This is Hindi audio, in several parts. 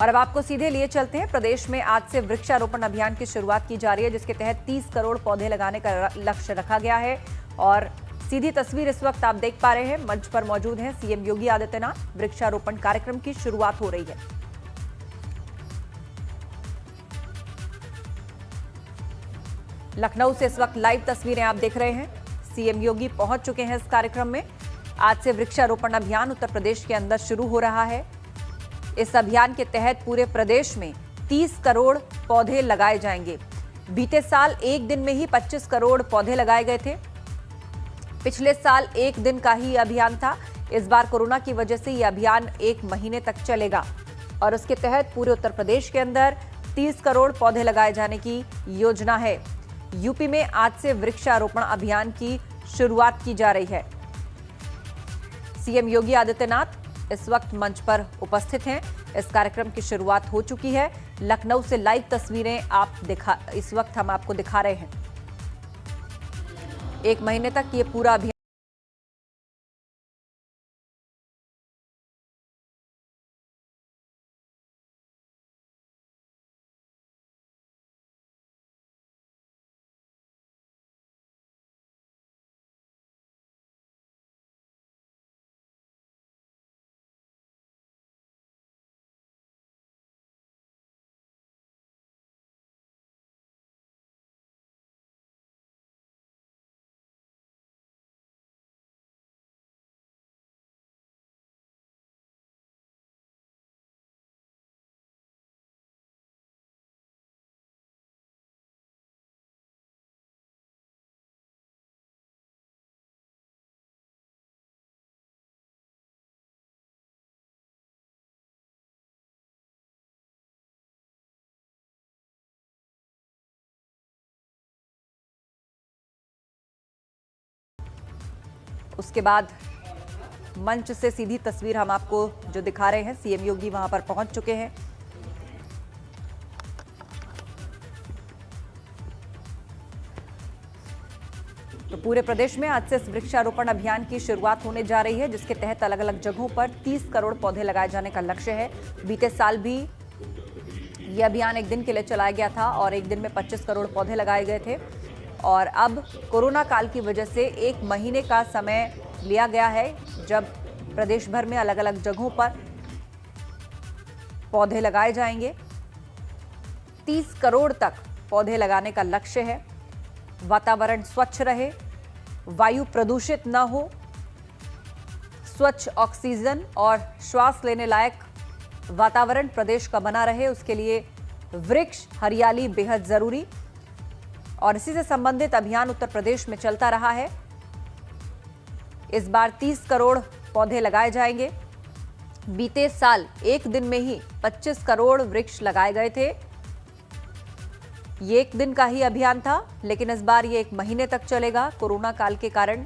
और अब आपको सीधे लिए चलते हैं। प्रदेश में आज से वृक्षारोपण अभियान की शुरुआत की जा रही है, जिसके तहत 30 करोड़ पौधे लगाने का लक्ष्य रखा गया है। और सीधी तस्वीर इस वक्त आप देख पा रहे हैं, मंच पर मौजूद हैं सीएम योगी आदित्यनाथ। वृक्षारोपण कार्यक्रम की शुरुआत हो रही है। लखनऊ से इस वक्त लाइव तस्वीरें आप देख रहे हैं। सीएम योगी पहुंच चुके हैं इस कार्यक्रम में। आज से वृक्षारोपण अभियान उत्तर प्रदेश के अंदर शुरू हो रहा है। इस अभियान के तहत पूरे प्रदेश में 30 करोड़ पौधे लगाए जाएंगे। बीते साल एक दिन में ही 25 करोड़ पौधे लगाए गए थे। पिछले साल एक दिन का ही अभियान था। इस बार कोरोना की वजह से यह अभियान 1 महीने तक चलेगा और उसके तहत पूरे उत्तर प्रदेश के अंदर 30 करोड़ पौधे लगाए जाने की योजना है। यूपी में आज से वृक्षारोपण अभियान की शुरुआत की जा रही है। सीएम योगी आदित्यनाथ इस वक्त मंच पर उपस्थित हैं। इस कार्यक्रम की शुरुआत हो चुकी है। लखनऊ से लाइव तस्वीरें इस वक्त हम आपको दिखा रहे हैं। 1 महीने तक ये पूरा अभियान उसके बाद मंच से सीधी तस्वीर हम आपको जो दिखा रहे हैं, सीएम योगी वहां पर पहुंच चुके हैं। तो पूरे प्रदेश में आज से इस वृक्षारोपण अभियान की शुरुआत होने जा रही है, जिसके तहत अलग अलग जगहों पर 30 करोड़ पौधे लगाए जाने का लक्ष्य है। बीते साल भी यह अभियान एक दिन के लिए चलाया गया था और एक दिन में 25 करोड़ पौधे लगाए गए थे। और अब कोरोना काल की वजह से 1 महीने का समय लिया गया है, जब प्रदेश भर में अलग अलग जगहों पर पौधे लगाए जाएंगे। 30 करोड़ तक पौधे लगाने का लक्ष्य है। वातावरण स्वच्छ रहे, वायु प्रदूषित न हो, स्वच्छ ऑक्सीजन और श्वास लेने लायक वातावरण प्रदेश का बना रहे, उसके लिए वृक्ष हरियाली बेहद जरूरी। और इसी से संबंधित अभियान उत्तर प्रदेश में चलता रहा है। इस बार 30 करोड़ पौधे लगाए जाएंगे। बीते साल एक दिन में ही 25 करोड़ वृक्ष लगाए गए थे। ये एक दिन का ही अभियान था, लेकिन इस बार ये 1 महीने तक चलेगा। कोरोना काल के कारण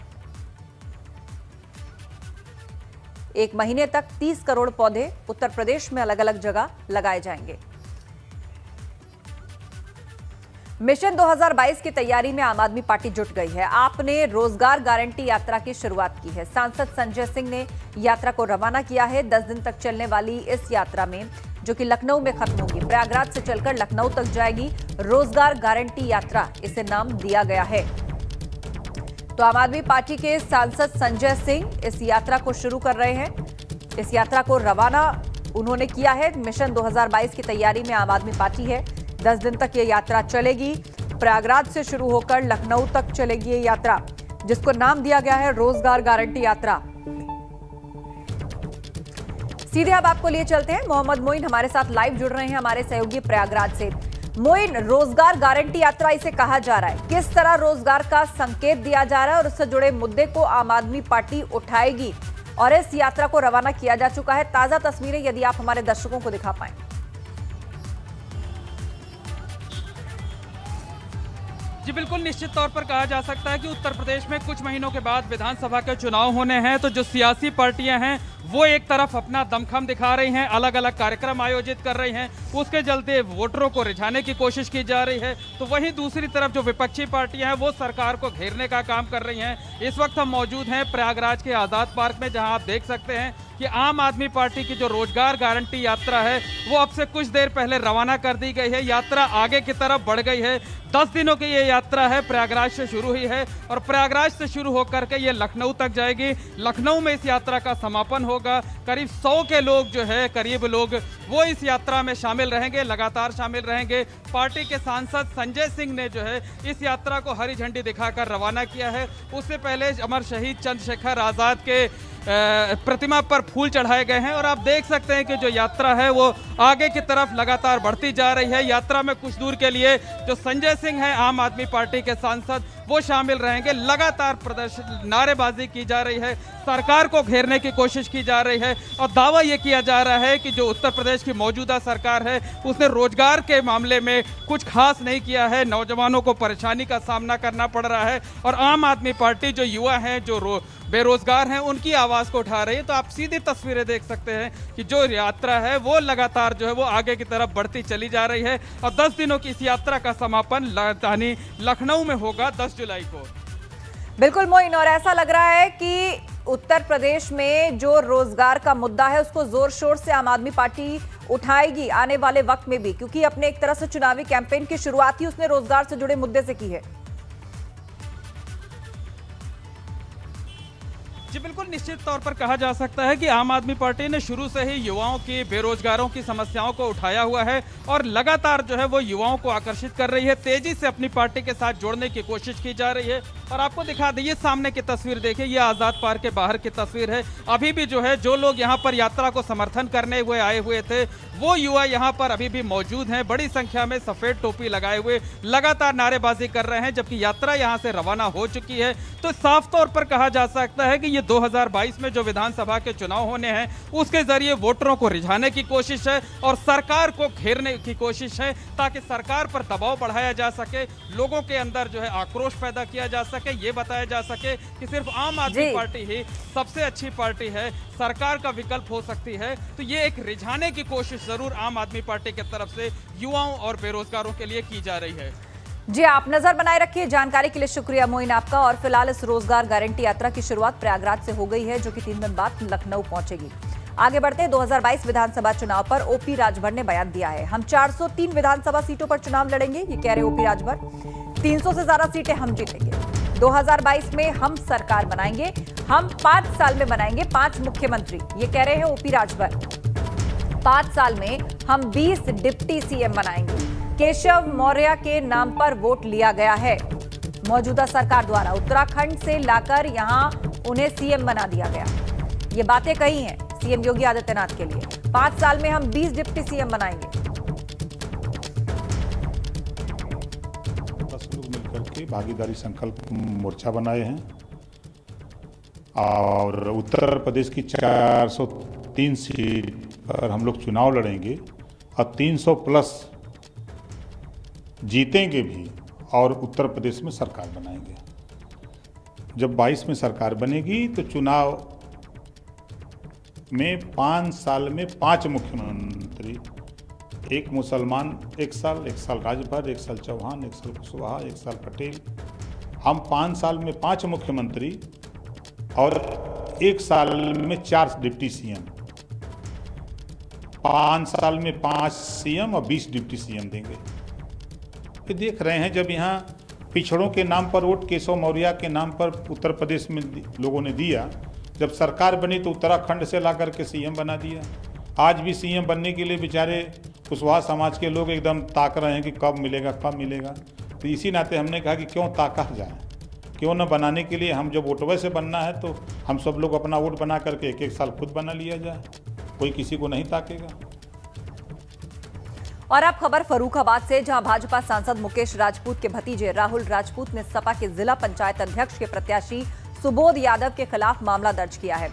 1 महीने तक 30 करोड़ पौधे उत्तर प्रदेश में अलग अलग जगह लगाए जाएंगे। मिशन 2022 की तैयारी में आम आदमी पार्टी जुट गई है। आपने रोजगार गारंटी यात्रा की शुरुआत की है। सांसद संजय सिंह ने यात्रा को रवाना किया है। 10 दिन तक चलने वाली इस यात्रा में, जो कि लखनऊ में खत्म होगी, प्रयागराज से चलकर लखनऊ तक जाएगी। रोजगार गारंटी यात्रा इसे नाम दिया गया है। तो आम आदमी पार्टी के सांसद संजय सिंह इस यात्रा को शुरू कर रहे हैं। इस यात्रा को रवाना उन्होंने किया है। मिशन 2022 की तैयारी में आम आदमी पार्टी है। 10 दिन तक ये यात्रा चलेगी। प्रयागराज से शुरू होकर लखनऊ तक चलेगी ये यात्रा, जिसको नाम दिया गया है रोजगार गारंटी यात्रा। सीधे अब आपको लिए चलते हैं। मोहम्मद मोइन हमारे साथ लाइव जुड़ रहे हैं, हमारे सहयोगी प्रयागराज से। मोइन, रोजगार गारंटी यात्रा इसे कहा जा रहा है, किस तरह रोजगार का संकेत दिया जा रहा है और उससे जुड़े मुद्दे को आम आदमी पार्टी उठाएगी, और इस यात्रा को रवाना किया जा चुका है। ताजा तस्वीरें यदि आप हमारे दर्शकों को दिखा पाएं। जी बिल्कुल, निश्चित तौर पर कहा जा सकता है कि उत्तर प्रदेश में कुछ महीनों के बाद विधानसभा के चुनाव होने हैं, तो जो सियासी पार्टियां हैं वो एक तरफ अपना दमखम दिखा रही हैं, अलग अलग कार्यक्रम आयोजित कर रही हैं, उसके चलते वोटरों को रिझाने की कोशिश की जा रही है। तो वहीं दूसरी तरफ जो विपक्षी पार्टियां हैं वो सरकार को घेरने का काम कर रही हैं। इस वक्त हम मौजूद हैं प्रयागराज के आज़ाद पार्क में, जहां आप देख सकते हैं कि आम आदमी पार्टी की जो रोजगार गारंटी यात्रा है वो अब से कुछ देर पहले रवाना कर दी गई है। यात्रा आगे की तरफ बढ़ गई है। 10 दिनों की ये यात्रा है, प्रयागराज से शुरू हुई है और प्रयागराज से शुरू होकर के ये लखनऊ तक जाएगी। लखनऊ में इस यात्रा का समापन होगा। करीब 100 के लोग जो है, करीब लोग वो इस यात्रा में शामिल रहेंगे, लगातार शामिल रहेंगे। पार्टी के सांसद संजय सिंह ने जो है इस यात्रा को हरी झंडी दिखाकर रवाना किया है। उससे पहले अमर शहीद चंद्रशेखर आजाद के प्रतिमा पर फूल चढ़ाए गए हैं और आप देख सकते हैं कि जो यात्रा है वो आगे की तरफ लगातार बढ़ती जा रही है। यात्रा में कुछ दूर के लिए जो संजय सिंह हैं, आम आदमी पार्टी के सांसद, वो शामिल रहेंगे। लगातार प्रदर्शन, नारेबाजी की जा रही है, सरकार को घेरने की कोशिश की जा रही है और दावा ये किया जा रहा है कि जो उत्तर प्रदेश की मौजूदा सरकार है उसने रोजगार के मामले में कुछ खास नहीं किया है। नौजवानों को परेशानी का सामना करना पड़ रहा है और आम आदमी पार्टी जो युवा हैं, जो बेरोजगार हैं, उनकी आवाज को उठा रही है। तो आप सीधी तस्वीरें देख सकते हैं कि जो यात्रा है वो लगातार जो है वो आगे की तरफ बढ़ती चली जा रही है और 10 दिनों की इस यात्रा का समापन राजधानी लखनऊ में होगा 10 जुलाई को। बिल्कुल मोइन, और ऐसा लग रहा है कि उत्तर प्रदेश में जो रोजगार का मुद्दा है उसको जोर शोर से आम आदमी पार्टी उठाएगी आने वाले वक्त में भी, क्योंकि अपने एक तरह से चुनावी कैंपेन की शुरुआत ही उसने रोजगार से जुड़े मुद्दे से की है। जी बिल्कुल, निश्चित तौर पर कहा जा सकता है कि आम आदमी पार्टी ने शुरू से ही युवाओं की, बेरोजगारों की समस्याओं को उठाया हुआ है और लगातार जो है वो युवाओं को आकर्षित कर रही है। तेजी से अपनी पार्टी के साथ जोड़ने की कोशिश की जा रही है और आपको दिखा दीजिए, सामने की तस्वीर देखिए, ये आजाद पार्क के बाहर की तस्वीर है। अभी भी जो है जो लोग यहाँ पर यात्रा को समर्थन करने हुए आए हुए थे वो युवा यहाँ पर अभी भी मौजूद हैं। बड़ी संख्या में सफेद टोपी लगाए हुए लगातार नारेबाजी कर रहे हैं, जबकि यात्रा यहाँ से रवाना हो चुकी है। तो साफ तौर पर कहा जा सकता है कि ये 2022 में जो विधानसभा के चुनाव होने हैं उसके जरिए वोटरों को रिझाने की कोशिश है और सरकार को घेरने की कोशिश है, ताकि सरकार पर दबाव बढ़ाया जा सके, लोगों के अंदर जो है आक्रोश पैदा किया जा सके, ये बताया जा सके कि सिर्फ आम आदमी पार्टी ही सबसे अच्छी पार्टी है, सरकार का विकल्प हो सकती है। तो ये एक रिझाने की कोशिश जरूर आम आदमी पार्टी की तरफ से युवाओं और बेरोजगारों के लिए की जा रही है। जी, आप नजर बनाए रखिए। जानकारी के लिए शुक्रिया मोइन आपका। और फिलहाल इस रोजगार गारंटी यात्रा की शुरुआत प्रयागराज से हो गई है, जो कि 3 दिन बाद लखनऊ पहुंचेगी। आगे बढ़ते 2022 विधानसभा चुनाव पर ओपी राजभर ने बयान दिया है। हम 403 विधानसभा सीटों पर चुनाव लड़ेंगे, ये कह रहे ओपी राजभर। 300 से ज्यादा सीटें हम जीतेंगे। 2022 में हम सरकार बनाएंगे, हम 5 साल में बनाएंगे 5 मुख्यमंत्री, ये कह रहे हैं ओपी राजभर। 5 साल में हम 20 डिप्टी सीएम बनाएंगे। केशव मौर्य के नाम पर वोट लिया गया है मौजूदा सरकार द्वारा, उत्तराखंड से लाकर यहां उन्हें सीएम बना दिया गया। ये बातें कही हैं सीएम योगी आदित्यनाथ के लिए। 5 साल में हम 20 डिप्टी सीएम बनाएंगे। 10 लोग मिलकर के भागीदारी संकल्प मोर्चा बनाए हैं और उत्तर प्रदेश की 403 सीट पर हम लोग चुनाव लड़ेंगे और 300 प्लस जीतेंगे भी और उत्तर प्रदेश में सरकार बनाएंगे। जब 22 में सरकार बनेगी तो चुनाव में 5 साल में 5 मुख्यमंत्री, एक मुसलमान 1 साल राजभर, 1 साल चौहान, 1 साल कुशवाहा, 1 साल पटेल। हम 5 साल में 5 मुख्यमंत्री और 1 साल में 4 डिप्टी सीएम, 5 साल में 5 सीएम और 20 डिप्टी सीएम देंगे। ये देख रहे हैं, जब यहाँ पिछड़ों के नाम पर वोट केशव मौर्य के नाम पर उत्तर प्रदेश में लोगों ने दिया, जब सरकार बनी तो उत्तराखंड से ला करके सीएम बना दिया। आज भी सीएम बनने के लिए बेचारे कुशवाहा समाज के लोग एकदम ताक रहे हैं कि कब मिलेगा कब मिलेगा। तो इसी नाते हमने कहा कि क्यों ताका जाए, क्यों न बनाने के लिए हम जब वोटवे से बनना है तो हम सब लोग अपना वोट बना करके 1-1 साल खुद बना लिया जाए, कोई किसी को नहीं ताकेगा। और अब खबर फर्रुखाबाद से, जहां भाजपा सांसद मुकेश राजपूत के भतीजे राहुल राजपूत ने सपा के जिला पंचायत अध्यक्ष के प्रत्याशी सुबोध यादव के खिलाफ मामला दर्ज किया है।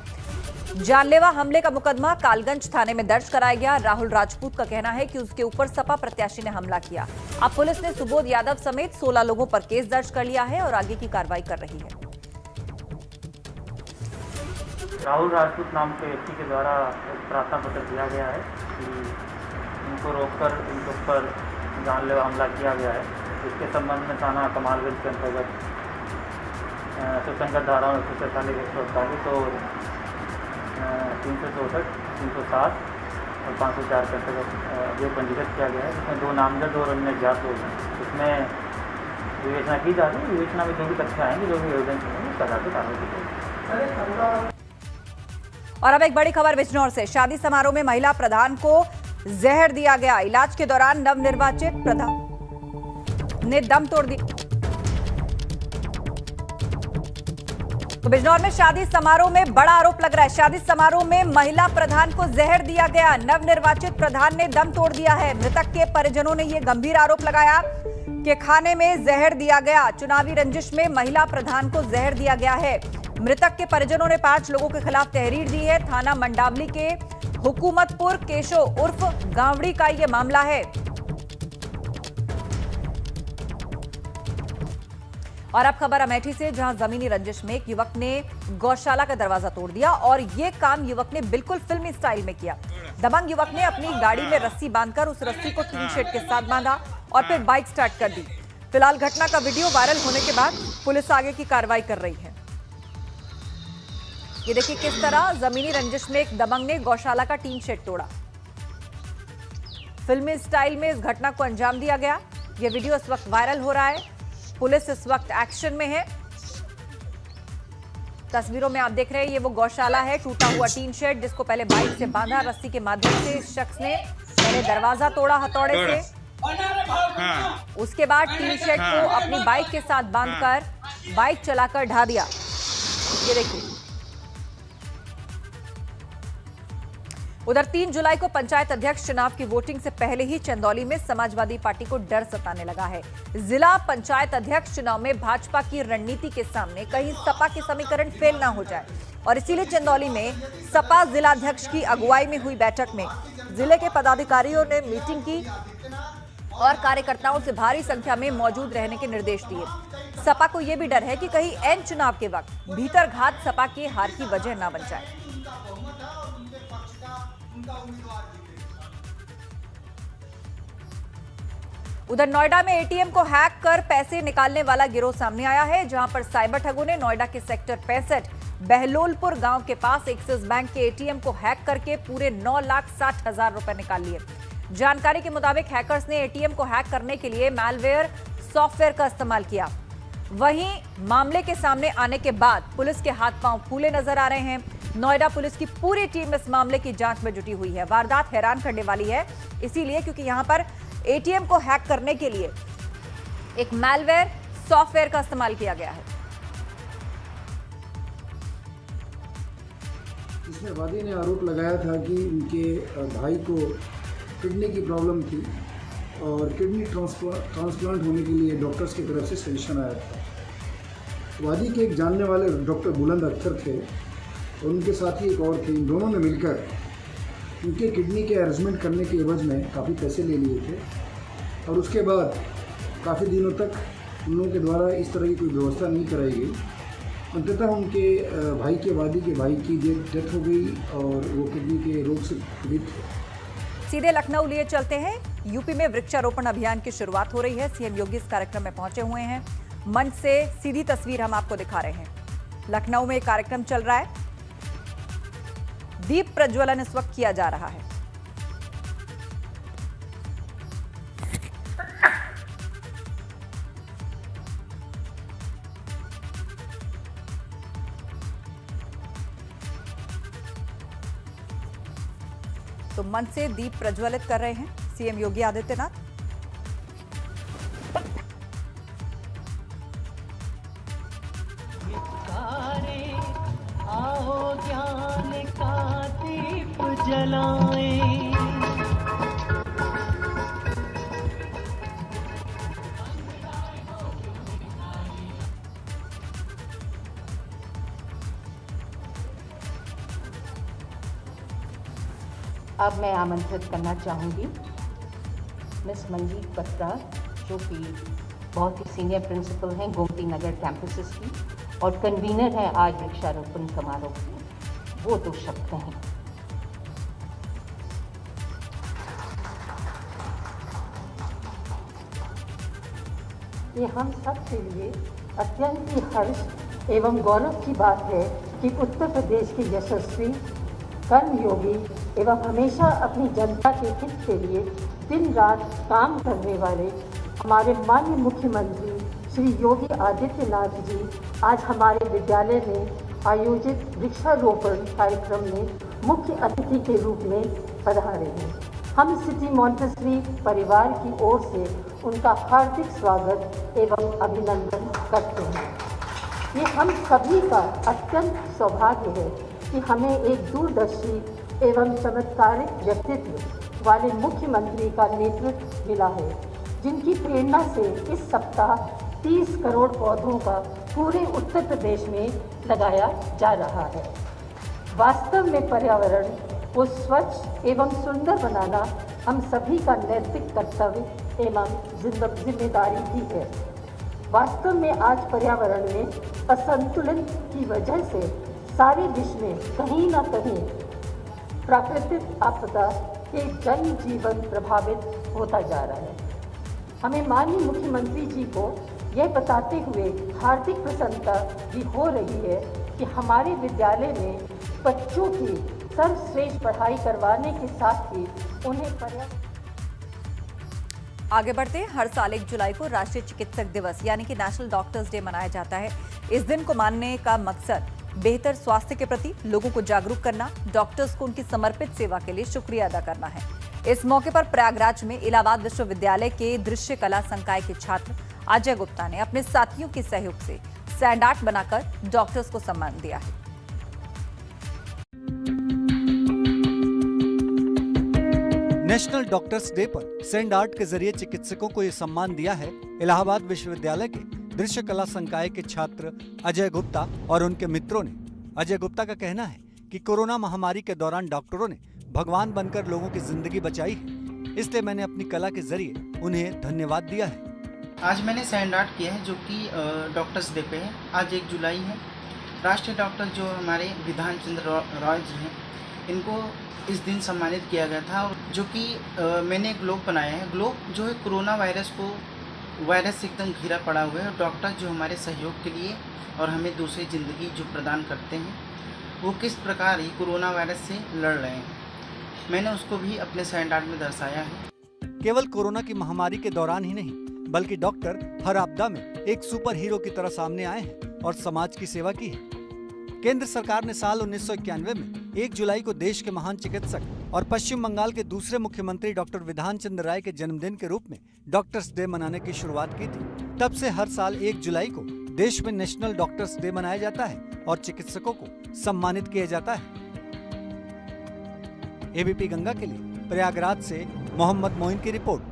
जानलेवा हमले का मुकदमा कालगंज थाने में दर्ज कराया गया। राहुल राजपूत का कहना है कि उसके ऊपर सपा प्रत्याशी ने हमला किया। अब पुलिस ने सुबोध यादव समेत 16 लोगों पर केस दर्ज कर लिया है और आगे की कार्रवाई कर रही है। राहुल राजपूत नाम के व्यक्ति के द्वारा एक प्रार्थना पत्र दिया गया है कि इनको रोककर इनके ऊपर जानलेवा हमला किया गया है। इसके संबंध में थाना कमालगंज के अंतर्गत सुसंगत धारा 143, 148 और 364, 307 और 504 के अंतर्गत ये पंजीकृत किया गया है, जिसमें 2 नामजद और अन्य अज्ञात लोग हैं। इसमें विवेचना की जा रही है। विवेचना में जो भी तथ्य आएंगे, जो भी एविडेंस होंगे, उसका आधार पर कार्रवाई की जाएगी। और अब एक बड़ी खबर बिजनौर से। शादी समारोह में महिला प्रधान को जहर दिया गया। इलाज के दौरान नवनिर्वाचित प्रधान ने दम तोड़ दिया। तो बिजनौर में शादी समारोह में बड़ा आरोप लग रहा है। शादी समारोह में महिला प्रधान को जहर दिया गया। नवनिर्वाचित प्रधान ने दम तोड़ दिया है। मृतक के परिजनों ने यह गंभीर आरोप लगाया कि खाने में जहर दिया गया। चुनावी रंजिश में महिला प्रधान को जहर दिया गया है। मृतक के परिजनों ने 5 लोगों के खिलाफ तहरीर दी है। थाना मंडावली के हुकूमतपुर केशो उर्फ गांवड़ी का यह मामला है। और अब खबर अमेठी से, जहां जमीनी रंजिश में एक युवक ने गौशाला का दरवाजा तोड़ दिया और यह काम युवक ने बिल्कुल फिल्मी स्टाइल में किया। दबंग युवक ने अपनी गाड़ी में रस्सी बांधकर उस रस्सी को टीन शेड के साथ बांधा और फिर बाइक स्टार्ट कर दी। फिलहाल घटना का वीडियो वायरल होने के बाद पुलिस आगे की कार्रवाई कर रही है। ये देखिए किस तरह जमीनी रंजिश में एक दबंग ने गौशाला का टीन शेड तोड़ा। फिल्मी स्टाइल में इस घटना को अंजाम दिया गया। यह वीडियो इस वक्त वायरल हो रहा है। पुलिस इस वक्त एक्शन में है। तस्वीरों में आप देख रहे हैं, ये वो गौशाला है। टूटा हुआ टीन शेड, जिसको पहले बाइक से बांधा रस्सी के माध्यम से इस शख्स ने पहले दरवाजा तोड़ा हथौड़े से, उसके बाद टीन शेड को अपनी बाइक के साथ बांधकर बाइक चलाकर ढा दिया। ये देखिए। उधर 3 जुलाई को पंचायत अध्यक्ष चुनाव की वोटिंग से पहले ही चंदौली में समाजवादी पार्टी को डर सताने लगा है। जिला पंचायत अध्यक्ष चुनाव में भाजपा की रणनीति के सामने कहीं सपा के समीकरण फेल ना हो जाए, और इसीलिए चंदौली में सपा जिलाध्यक्ष की अगुवाई में हुई बैठक में जिले के पदाधिकारियों ने मीटिंग की और कार्यकर्ताओं से भारी संख्या में मौजूद रहने के निर्देश दिए। सपा को यह भी डर है कि कहीं एन चुनाव के वक्त भीतरघात सपा के हार की वजह न बन जाए। उधर नोएडा में एटीएम को हैक कर पैसे निकालने वाला गिरोह सामने आया है, जहां पर साइबर ठगों ने नोएडा के सेक्टर 65 बहलोलपुर गांव के पास एक्सिस बैंक के एटीएम को हैक करके पूरे 9,60,000 रुपए निकाल लिए। जानकारी के मुताबिक हैकर्स ने एटीएम को हैक करने के लिए मैलवेयर सॉफ्टवेयर का इस्तेमाल किया। वहीं मामले के सामने आने के बाद पुलिस के हाथ पांव फूले नजर आ रहे हैं। नोएडा पुलिस की पूरी टीम इस मामले की जांच में जुटी हुई है। वारदात हैरान करने वाली है, इसीलिए क्योंकि यहां पर एटीएम को हैक करने के लिए एक मैलवेयर सॉफ्टवेयर का इस्तेमाल किया गया है। इसमें वादी ने आरोप लगाया था कि उनके भाई को किडनी की प्रॉब्लम थी और किडनी ट्रांसप्लांट होने के लिए डॉक्टर्स की तरफ से सजेशन आया था। वादी के एक जानने वाले डॉक्टर बुलंद अख्तर थे और उनके साथ ही एक और थे। इन दोनों ने मिलकर उनके किडनी के अरेंजमेंट करने के एवज में काफ़ी पैसे ले लिए थे और उसके बाद काफ़ी दिनों तक उन लोगों के द्वारा इस तरह की कोई व्यवस्था नहीं कराई गई। अंततः उनके भाई के वादी के भाई की डेथ हो गई और वो किडनी के रोग से पीड़ित थे। सीधे लखनऊ लिए चलते हैं। यूपी में वृक्षारोपण अभियान की शुरुआत हो रही है। सीएम योगी इस कार्यक्रम में पहुंचे हुए हैं। मंच से सीधी तस्वीर हम आपको दिखा रहे हैं। लखनऊ में एक कार्यक्रम चल रहा है। दीप प्रज्वलन इस वक्त किया जा रहा है। तो मंच से दीप प्रज्वलित कर रहे हैं सीएम योगी आदित्यनाथ। आओ ज्ञान का दीप जलाएं। अब मैं आमंत्रित करना चाहूँगी मिस मंजीत बत्रा, जो कि बहुत ही सीनियर प्रिंसिपल हैं गोमती नगर कैंपसेस की और कन्वीनर हैं आज वृक्षारोपण समारोह की। वो 2 शब्द कहें। ये हम सब के लिए अत्यंत ही हर्ष एवं गौरव की बात है कि उत्तर प्रदेश की यशस्वी कर्मयोगी एवं हमेशा अपनी जनता के हित के लिए दिन रात काम करने वाले हमारे माननीय मुख्यमंत्री श्री योगी आदित्यनाथ जी आज हमारे विद्यालय में आयोजित वृक्षारोपण कार्यक्रम में मुख्य अतिथि के रूप में पधारे हैं। हम सिटी मॉन्टेसरी परिवार की ओर से उनका हार्दिक स्वागत एवं अभिनंदन करते हैं। ये हम सभी का अत्यंत सौभाग्य है कि हमें एक दूरदर्शी एवं चमत्कारिक व्यक्तित्व वाले मुख्यमंत्री का नेतृत्व मिला है, जिनकी प्रेरणा से इस सप्ताह 30 करोड़ पौधों का पूरे उत्तर प्रदेश में लगाया जा रहा है। वास्तव में पर्यावरण को स्वच्छ एवं सुंदर बनाना हम सभी का नैतिक कर्तव्य एवं जिम्मेदारी भी है। वास्तव में आज पर्यावरण में असंतुलन की वजह से सारे विश्व में कहीं न कहीं प्राकृतिक आपदा के जनजीवन प्रभावित होता जा रहा है। हमें माननीय मुख्यमंत्री जी को यह बताते हुए हार्दिक प्रसन्नता भी हो रही है कि हमारे विद्यालय में बच्चों की सर्वश्रेष्ठ पढ़ाई करवाने के साथ ही उन्हें आगे बढ़ते हैं। हर साल 1 जुलाई को राष्ट्रीय चिकित्सक दिवस यानी कि नेशनल डॉक्टर्स डे मनाया जाता है। इस दिन को मानने का मकसद बेहतर स्वास्थ्य के प्रति लोगों को जागरूक करना, डॉक्टर्स को उनकी समर्पित सेवा के लिए शुक्रिया अदा करना है। इस मौके पर प्रयागराज में इलाहाबाद विश्वविद्यालय के दृश्य कला संकाय के छात्र अजय गुप्ता ने अपने साथियों के सहयोग से सैंड आर्ट बनाकर डॉक्टर्स को सम्मान दिया है। नेशनल डॉक्टर्स डे पर सैंड आर्ट के जरिए चिकित्सकों को ये सम्मान दिया है इलाहाबाद विश्वविद्यालय के दृश्य कला संकाय के छात्र अजय गुप्ता और उनके मित्रों ने। अजय गुप्ता का कहना है कि कोरोना महामारी के दौरान डॉक्टरों ने भगवान बनकर लोगों की जिंदगी बचाई है, इसलिए मैंने अपनी कला के जरिए उन्हें धन्यवाद दिया है। आज मैंने सैंड आर्ट किया है जो कि डॉक्टर्स डे पे है। आज 1 जुलाई है। राष्ट्रीय डॉक्टर जो हमारे विधान चंद्र रॉय जी हैं, इनको इस दिन सम्मानित किया गया था। और जो कि मैंने एक ग्लोब बनाया है। ग्लोब जो है कोरोना वायरस से एकदम घिरा पड़ा हुआ है। और डॉक्टर जो हमारे सहयोग के लिए और हमें दूसरी ज़िंदगी जो प्रदान करते हैं, वो किस प्रकार ही कोरोना वायरस से लड़ रहे हैं, मैंने उसको भी अपने सैंड आर्ट में दर्शाया है। केवल कोरोना की महामारी के दौरान ही नहीं, बल्कि डॉक्टर हर आपदा में एक सुपर हीरो की तरह सामने आए हैं और समाज की सेवा की है। केंद्र सरकार ने साल 1991 में 1 जुलाई को देश के महान चिकित्सक और पश्चिम बंगाल के दूसरे मुख्यमंत्री डॉक्टर विधान चंद्र राय के जन्मदिन के रूप में डॉक्टर्स डे मनाने की शुरुआत की थी। तब से हर साल 1 जुलाई को देश में नेशनल डॉक्टर्स डे मनाया जाता है और चिकित्सकों को सम्मानित किया जाता है। एबीपी गंगा के लिए प्रयागराज से मोहम्मद मोइन की रिपोर्ट।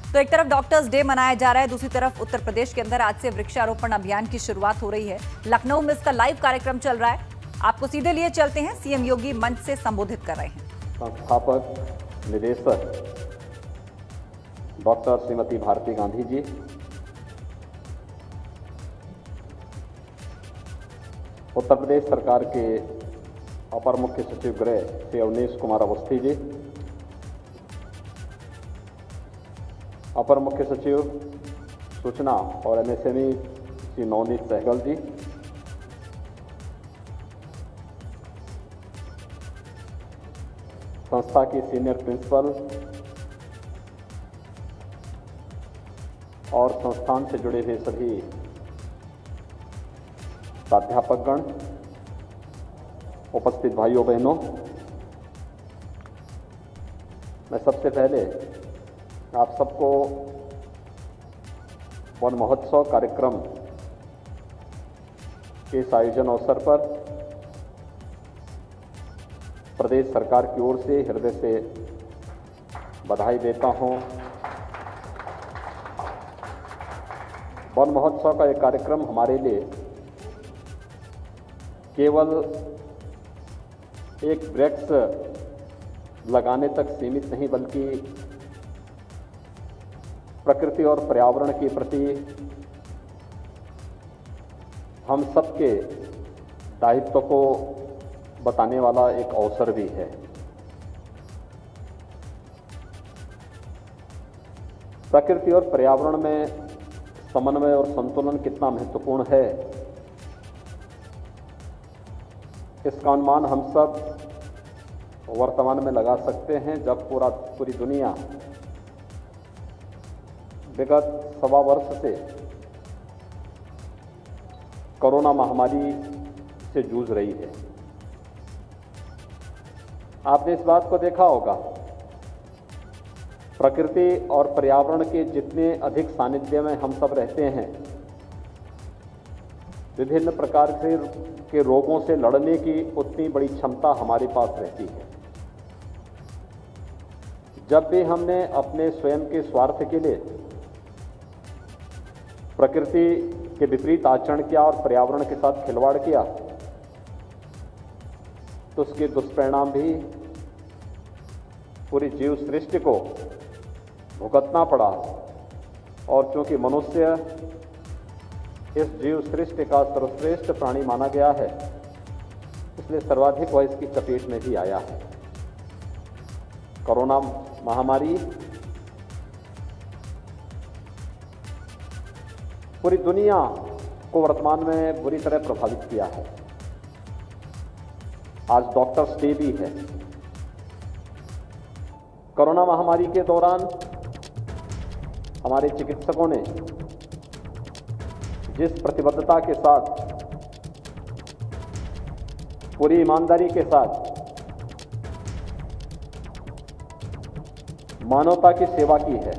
तो एक तरफ डॉक्टर्स डे मनाया जा रहा है, दूसरी तरफ उत्तर प्रदेश के अंदर आज से वृक्षारोपण अभियान की शुरुआत हो रही है। लखनऊ में इसका लाइव कार्यक्रम चल रहा है। आपको सीधे लिए चलते हैं, सीएम योगी मंच से संबोधित कर रहे हैं। संस्थापक निदेशक डॉक्टर श्रीमती भारती गांधी जी, उत्तर प्रदेश सरकार के अपर मुख्य सचिव गृह श्री अवनीश कुमार अवस्थी जी, अपर मुख्य सचिव सूचना और एमएसएमई श्री नवनीत सहगल जी, संस्था की सीनियर प्रिंसिपल और संस्थान से जुड़े हुए सभी प्राध्यापकगण, उपस्थित भाइयों बहनों, मैं सबसे पहले आप सबको वन महोत्सव कार्यक्रम के इस आयोजन अवसर पर प्रदेश सरकार की ओर से हृदय से बधाई देता हूं। वन महोत्सव का यह कार्यक्रम हमारे लिए केवल एक वृक्ष लगाने तक सीमित नहीं, बल्कि प्रकृति और पर्यावरण के प्रति हम सबके दायित्व को बताने वाला एक अवसर भी है। प्रकृति और पर्यावरण में समन्वय और संतुलन कितना महत्वपूर्ण है, इसका अनुमान हम सब वर्तमान में लगा सकते हैं, जब पूरी दुनिया विगत 1.25 वर्ष से कोरोना महामारी से जूझ रही है। आपने इस बात को देखा होगा, प्रकृति और पर्यावरण के जितने अधिक सानिध्य में हम सब रहते हैं, विभिन्न प्रकार के रोगों से लड़ने की उतनी बड़ी क्षमता हमारे पास रहती है। जब भी हमने अपने स्वयं के स्वार्थ के लिए प्रकृति के विपरीत आचरण किया और पर्यावरण के साथ खिलवाड़ किया, तो उसके दुष्परिणाम भी पूरी जीव सृष्टि को भुगतना पड़ा। और चूंकि मनुष्य इस जीव सृष्टि का सर्वश्रेष्ठ प्राणी माना गया है, इसलिए सर्वाधिक वह इसकी चपेट में भी आया है। कोरोना महामारी पूरी दुनिया को वर्तमान में बुरी तरह प्रभावित किया है। आज डॉक्टर्स डे भी है। कोरोना महामारी के दौरान हमारे चिकित्सकों ने जिस प्रतिबद्धता के साथ, पूरी ईमानदारी के साथ मानवता की सेवा की है,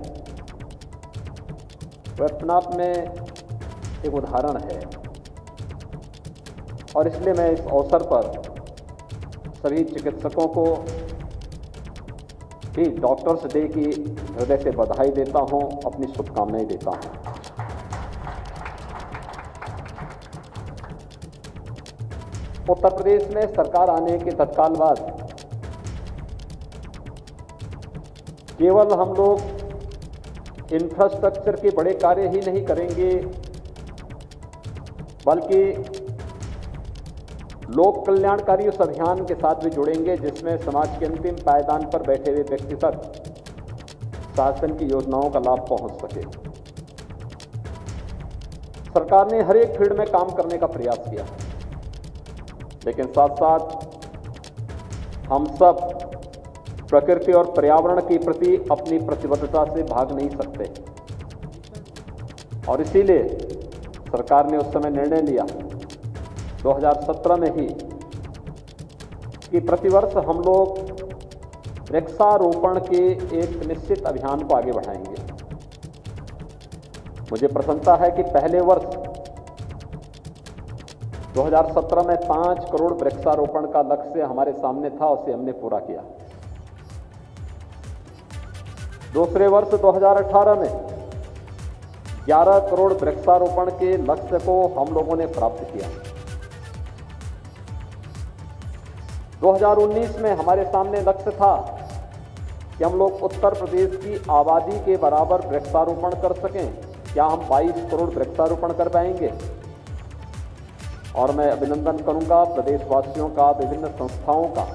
वह अपने आप में एक उदाहरण है। और इसलिए मैं इस अवसर पर सभी चिकित्सकों को भी डॉक्टर्स डे की हृदय से बधाई देता हूं, अपनी शुभकामनाएं देता हूं। उत्तर प्रदेश में सरकार आने के तत्काल बाद केवल हम लोग इंफ्रास्ट्रक्चर के बड़े कार्य ही नहीं करेंगे, बल्कि लोक कल्याणकारी उस अभियान के साथ भी जुड़ेंगे जिसमें समाज के अंतिम पायदान पर बैठे हुए व्यक्ति तक शासन की योजनाओं का लाभ पहुंच सके। सरकार ने हर एक फील्ड में काम करने का प्रयास किया, लेकिन साथ साथ हम सब प्रकृति और पर्यावरण के प्रति अपनी प्रतिबद्धता से भाग नहीं सकते। और इसीलिए सरकार ने उस समय निर्णय लिया 2017 में ही कि प्रतिवर्ष हम लोग वृक्षारोपण के एक निश्चित अभियान को आगे बढ़ाएंगे। मुझे प्रसन्नता है कि पहले वर्ष 2017 में 5 करोड़ वृक्षारोपण का लक्ष्य हमारे सामने था, उसे हमने पूरा किया। दूसरे वर्ष 2018 में 11 करोड़ वृक्षारोपण के लक्ष्य को हम लोगों ने प्राप्त किया। 2019 में हमारे सामने लक्ष्य था कि हम लोग उत्तर प्रदेश की आबादी के बराबर वृक्षारोपण कर सकें। क्या हम 22 करोड़ वृक्षारोपण कर पाएंगे? और मैं अभिनंदन करूंगा प्रदेशवासियों का, विभिन्न संस्थाओं का,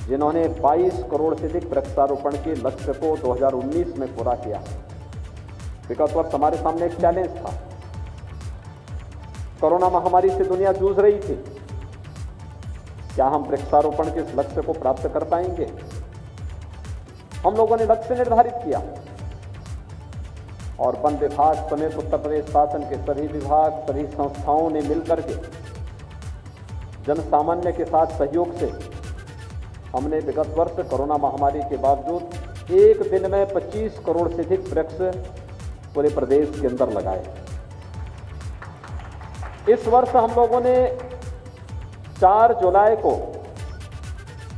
जिन्होंने 22 करोड़ से अधिक वृक्षारोपण के लक्ष्य को 2019 में पूरा किया। विगत वर्ष हमारे सामने एक चैलेंज था। कोरोना महामारी से दुनिया जूझ रही थी। क्या हम वृक्षारोपण के इस लक्ष्य को प्राप्त कर पाएंगे? हम लोगों ने लक्ष्य निर्धारित किया और वन विभाग समेत उत्तर प्रदेश शासन के सभी विभाग, सभी संस्थाओं ने मिलकर के जन सामान्य के साथ सहयोग से हमने विगत वर्ष कोरोना महामारी के बावजूद एक दिन में 25 करोड़ से अधिक वृक्ष पूरे प्रदेश के अंदर लगाए। इस वर्ष हम लोगों ने 4 जुलाई को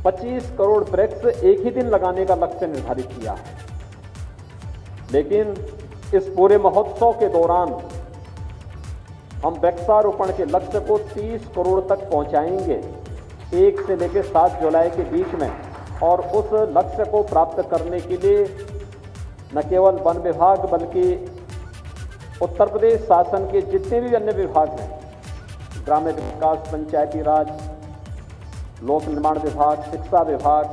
25 करोड़ वृक्ष एक ही दिन लगाने का लक्ष्य निर्धारित किया है। लेकिन इस पूरे महोत्सव के दौरान हम वृक्षारोपण के लक्ष्य को 30 करोड़ तक पहुंचाएंगे, 1 से लेकर 7 जुलाई के बीच में। और उस लक्ष्य को प्राप्त करने के लिए न केवल वन विभाग बल्कि उत्तर प्रदेश शासन के जितने भी अन्य विभाग हैं, ग्रामीण विकास, पंचायती राज, लोक निर्माण विभाग, शिक्षा विभाग,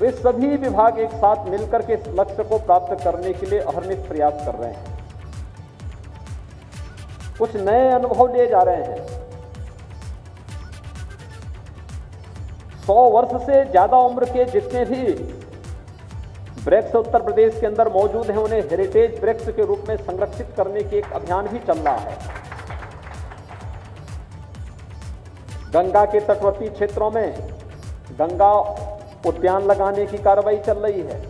वे सभी विभाग एक साथ मिलकर के इस लक्ष्य को प्राप्त करने के लिए अहर्निश प्रयास कर रहे हैं। कुछ नए अनुभव लिए जा रहे हैं। 100 वर्ष से ज्यादा उम्र के जितने भी वृक्ष उत्तर प्रदेश के अंदर मौजूद हैं, उन्हें हेरिटेज वृक्ष के रूप में संरक्षित करने की एक अभियान भी चल रहा है। गंगा के तटवर्ती क्षेत्रों में गंगा उद्यान लगाने की कार्रवाई चल रही है।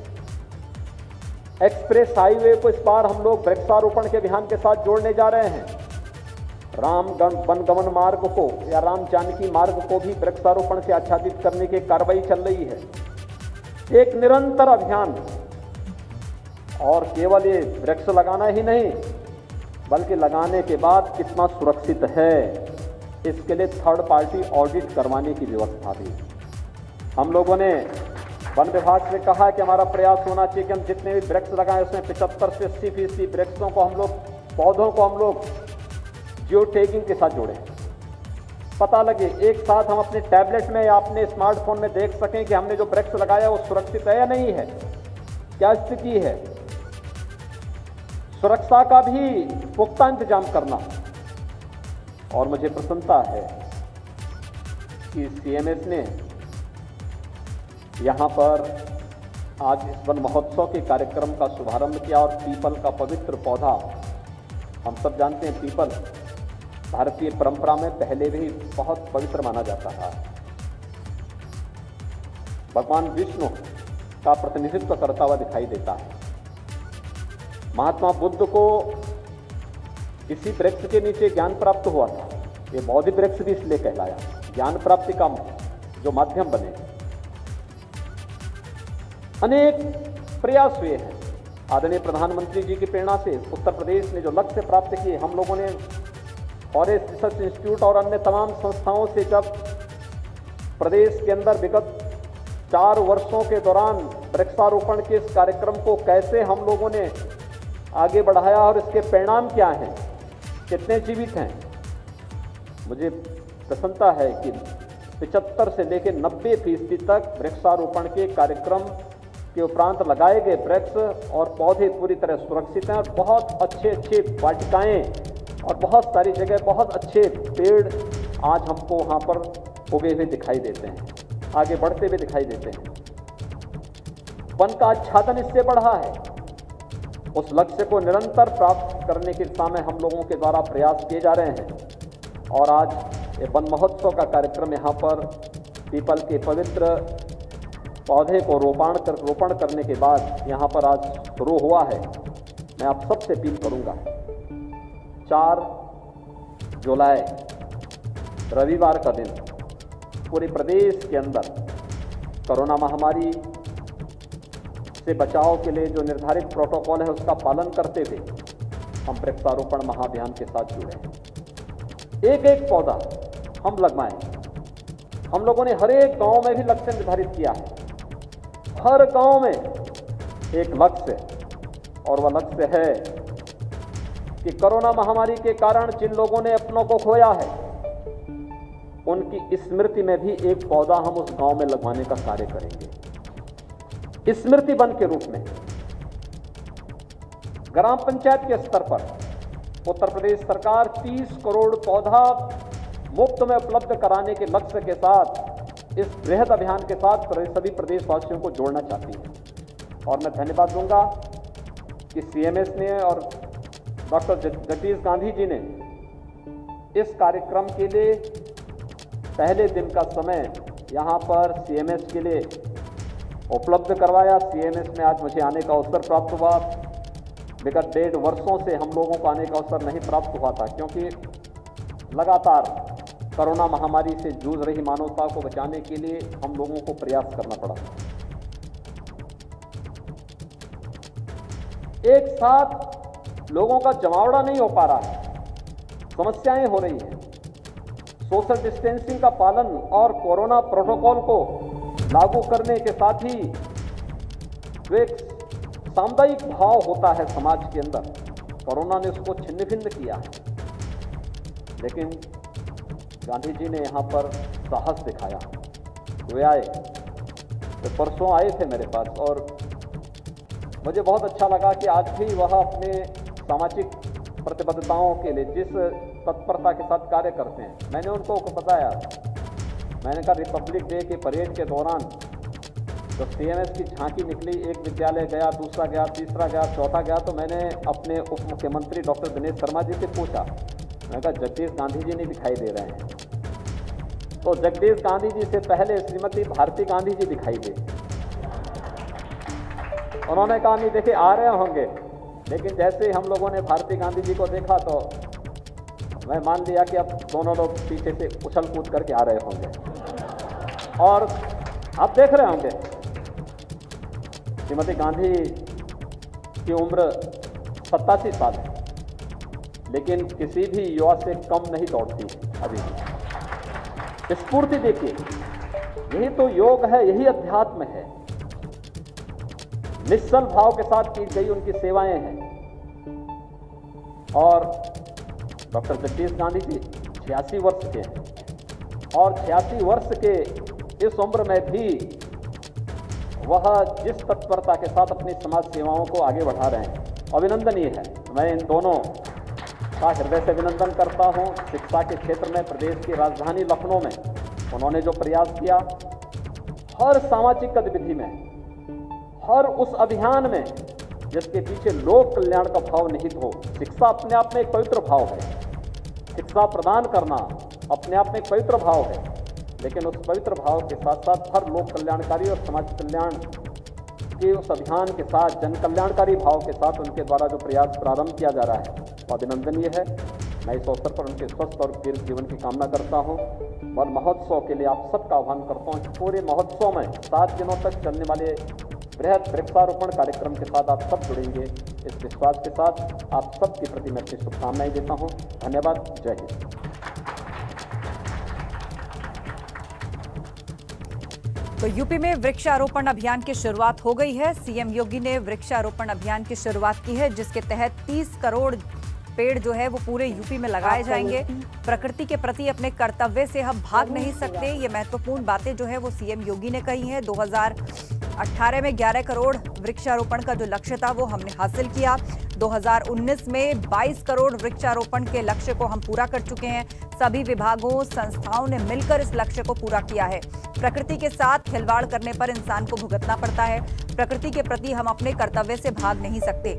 एक्सप्रेस हाईवे को इस बार हम लोग वृक्षारोपण के अभियान के साथ जोड़ने जा रहे हैं। राम वनगमन मार्ग को या राम जानकी मार्ग को भी वृक्षारोपण से आच्छादित करने की कार्रवाई चल रही है। एक निरंतर अभियान, और केवल ये वृक्ष लगाना ही नहीं बल्कि लगाने के बाद कितना सुरक्षित है, इसके लिए थर्ड पार्टी ऑडिट करवाने की व्यवस्था भी। हम लोगों ने वन विभाग से कहा कि हमारा प्रयास होना चाहिए कि हम जितने भी वृक्ष लगाएं उसमें 75 से 80% वृक्षों को हम लोग, पौधों को हम लोग जियो टैगिंग के साथ जोड़ें। पता लगे एक साथ हम अपने टैबलेट में या अपने स्मार्टफोन में देख सकें कि हमने जो वृक्ष लगाया वो सुरक्षित है या नहीं है, क्या स्थिति है। सुरक्षा का भी पुख्ता इंतजाम करना। और मुझे प्रसन्नता है कि सीएमएस ने यहां पर आज इस वन महोत्सव के कार्यक्रम का शुभारंभ किया और पीपल का पवित्र पौधा, हम सब जानते हैं पीपल भारतीय परंपरा में पहले भी बहुत पवित्र माना जाता है। भगवान विष्णु का प्रतिनिधित्व करता हुआ दिखाई देता है। महात्मा बुद्ध को इसी वृक्ष के नीचे ज्ञान प्राप्त हुआ था। ये बौद्धि वृक्ष भी इसलिए कहलाया, ज्ञान प्राप्ति का जो माध्यम बने। अनेक प्रयास हुए हैं। आदरणीय प्रधानमंत्री जी की प्रेरणा से उत्तर प्रदेश ने जो लक्ष्य प्राप्त किए, हम लोगों ने फॉरेस्ट रिसर्च इंस्टीट्यूट और अन्य तमाम संस्थाओं से जब प्रदेश के अंदर विगत 4 वर्षों के दौरान वृक्षारोपण के इस कार्यक्रम को कैसे हम लोगों ने आगे बढ़ाया और इसके परिणाम क्या हैं, कितने जीवित हैं, मुझे प्रसन्नता है कि 75 से लेकर 90% तक वृक्षारोपण के कार्यक्रम के उपरांत लगाए गए वृक्ष और पौधे पूरी तरह सुरक्षित हैं और बहुत अच्छे वाटिकाएं और बहुत सारी जगह बहुत अच्छे पेड़ आज हमको वहाँ पर उगे हुए दिखाई देते हैं, आगे बढ़ते हुए दिखाई देते हैं। वन का आच्छादन इससे बढ़ा है। उस लक्ष्य को निरंतर प्राप्त करने की दिशा में हम लोगों के द्वारा प्रयास किए जा रहे हैं। और आज ये वन महोत्सव का कार्यक्रम यहाँ पर पीपल के पवित्र पौधे को रोपण करने के बाद यहाँ पर आज शुरू हुआ है। मैं आप सबसे अपील करूँगा, 4 जुलाई रविवार का दिन पूरे प्रदेश के अंदर कोरोना महामारी से बचाव के लिए जो निर्धारित प्रोटोकॉल है उसका पालन करते हुए हम वृक्षारोपण महाअभियान के साथ जुड़े हैं। एक पौधा हम लगवाएं। हम लोगों ने हर एक गांव में भी लक्ष्य निर्धारित किया है। हर गांव में एक लक्ष्य, और वह लक्ष्य है कि कोरोना महामारी के कारण जिन लोगों ने अपनों को खोया है उनकी स्मृति में भी एक पौधा हम उस गांव में लगवाने का कार्य करेंगे। स्मृति वन के रूप में ग्राम पंचायत के स्तर पर उत्तर प्रदेश सरकार 30 करोड़ पौधा मुफ्त में उपलब्ध कराने के लक्ष्य के साथ इस बृहद अभियान के साथ सभी प्रदेशवासियों को जोड़ना चाहती है। और मैं धन्यवाद दूंगा कि सीएमएस ने और डॉक्टर जगदीश गांधी जी ने इस कार्यक्रम के लिए पहले दिन का समय यहाँ पर सीएमएस के लिए उपलब्ध करवाया। सीएमएस में आज मुझे आने का अवसर प्राप्त हुआ। विगत 1.5 वर्षों से हम लोगों को आने का अवसर नहीं प्राप्त हुआ था, क्योंकि लगातार कोरोना महामारी से जूझ रही मानवता को बचाने के लिए हम लोगों को प्रयास करना पड़ा। एक साथ लोगों का जमावड़ा नहीं हो पा रहा है, समस्याएं हो रही हैं। सोशल डिस्टेंसिंग का पालन और कोरोना प्रोटोकॉल को लागू करने के साथ ही जो एक सामुदायिक भाव होता है समाज के अंदर, कोरोना ने उसको छिन्न भिन्न किया है। लेकिन गांधी जी ने यहाँ पर साहस दिखाया। वे आए, वे परसों आए थे मेरे पास और मुझे बहुत अच्छा लगा कि आज भी वह अपने सामाजिक प्रतिबद्धताओं के लिए जिस तत्परता के साथ कार्य करते हैं, मैंने उनको बताया। मैंने कहा रिपब्लिक डे के परेड के दौरान जब CMS की झांकी निकली, एक विद्यालय गया, दूसरा गया, तीसरा गया, चौथा गया, तो मैंने अपने उप मुख्यमंत्री डॉक्टर दिनेश शर्मा जी से पूछा। मैंने कहा जगदीश गांधी जी नहीं दिखाई दे रहे हैं। तो जगदीश गांधी जी से पहले श्रीमती भारती गांधी जी दिखाई दे। उन्होंने कहा नहीं देखिए आ रहे होंगे, लेकिन जैसे ही हम लोगों ने भारती गांधी जी को देखा तो मैं मान लिया कि अब दोनों लोग पीछे से उछल कूद करके आ रहे होंगे। और आप देख रहे होंगे श्रीमती गांधी की उम्र 87 साल है, लेकिन किसी भी युवा से कम नहीं दौड़ती है अभी भी। स्फूर्ति देखिए, यही तो योग है, यही अध्यात्म है। निश्चल भाव के साथ की गई उनकी सेवाएं हैं। और डॉक्टर जगदीश गांधी जी 86 वर्ष के हैं और 86 वर्ष के इस उम्र में भी वह जिस तत्परता के साथ अपनी समाज सेवाओं को आगे बढ़ा रहे हैं, अभिनंदनीय है। मैं इन दोनों का हृदय से अभिनंदन करता हूं। शिक्षा के क्षेत्र में प्रदेश की राजधानी लखनऊ में उन्होंने जो प्रयास किया, हर सामाजिक गतिविधि में, हर उस अभियान में जिसके पीछे लोक कल्याण का भाव निहित हो। शिक्षा अपने आप में एक पवित्र भाव है, शिक्षा प्रदान करना अपने आप में एक पवित्र भाव है, लेकिन उस पवित्र भाव के साथ साथ हर लोक कल्याणकारी और समाज कल्याण के उस अभियान के साथ जन कल्याणकारी भाव के साथ उनके द्वारा जो प्रयास प्रारंभ किया जा रहा है वो अभिनंदनीय है। मैं इस अवसर पर उनके स्वस्थ और दीर्घ जीवन की कामना करता हूं और महोत्सव के लिए आप सबका आह्वान करता हूं। पूरे महोत्सव में 7 दिनों तक चलने वाले बृहद वृक्षारोपण कार्यक्रम के साथ आप सब जुड़ेंगे, इस विश्वास के साथ आप सबके प्रति मैं अपनी शुभकामनाएं देता हूं। धन्यवाद। जय हिंद। तो यूपी में वृक्षारोपण अभियान की शुरुआत हो गई है। सीएम योगी ने वृक्षारोपण अभियान की शुरुआत की है, जिसके तहत 30 करोड़ पेड़ जो है वो पूरे यूपी में लगाए जाएंगे। प्रकृति के प्रति अपने कर्तव्य से हम भाग नहीं सकते, ये महत्वपूर्ण बातें जो है वो सीएम योगी ने कही हैं। 2018 में 11 करोड़ वृक्षारोपण का जो लक्ष्य था वो हमने हासिल किया। 2019 में 22 करोड़ वृक्षारोपण के लक्ष्य को हम पूरा कर चुके हैं। सभी विभागों, संस्थाओं ने मिलकर इस लक्ष्य को पूरा किया है। प्रकृति के साथ खिलवाड़ करने पर इंसान को भुगतना पड़ता है। प्रकृति के प्रति हम अपने कर्तव्य से भाग नहीं सकते।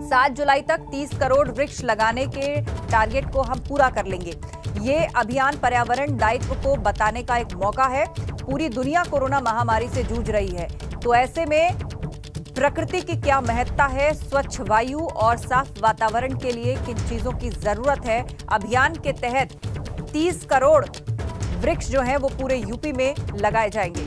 7 जुलाई तक 30 करोड़ वृक्ष लगाने के टारगेट को हम पूरा कर लेंगे। ये अभियान पर्यावरण दायित्व को बताने का एक मौका है। पूरी दुनिया कोरोना महामारी से जूझ रही है, तो ऐसे में प्रकृति की क्या महत्ता है, स्वच्छ वायु और साफ वातावरण के लिए किन चीजों की जरूरत है। अभियान के तहत 30 करोड़ वृक्ष जो हैं वो पूरे यूपी में लगाए जाएंगे।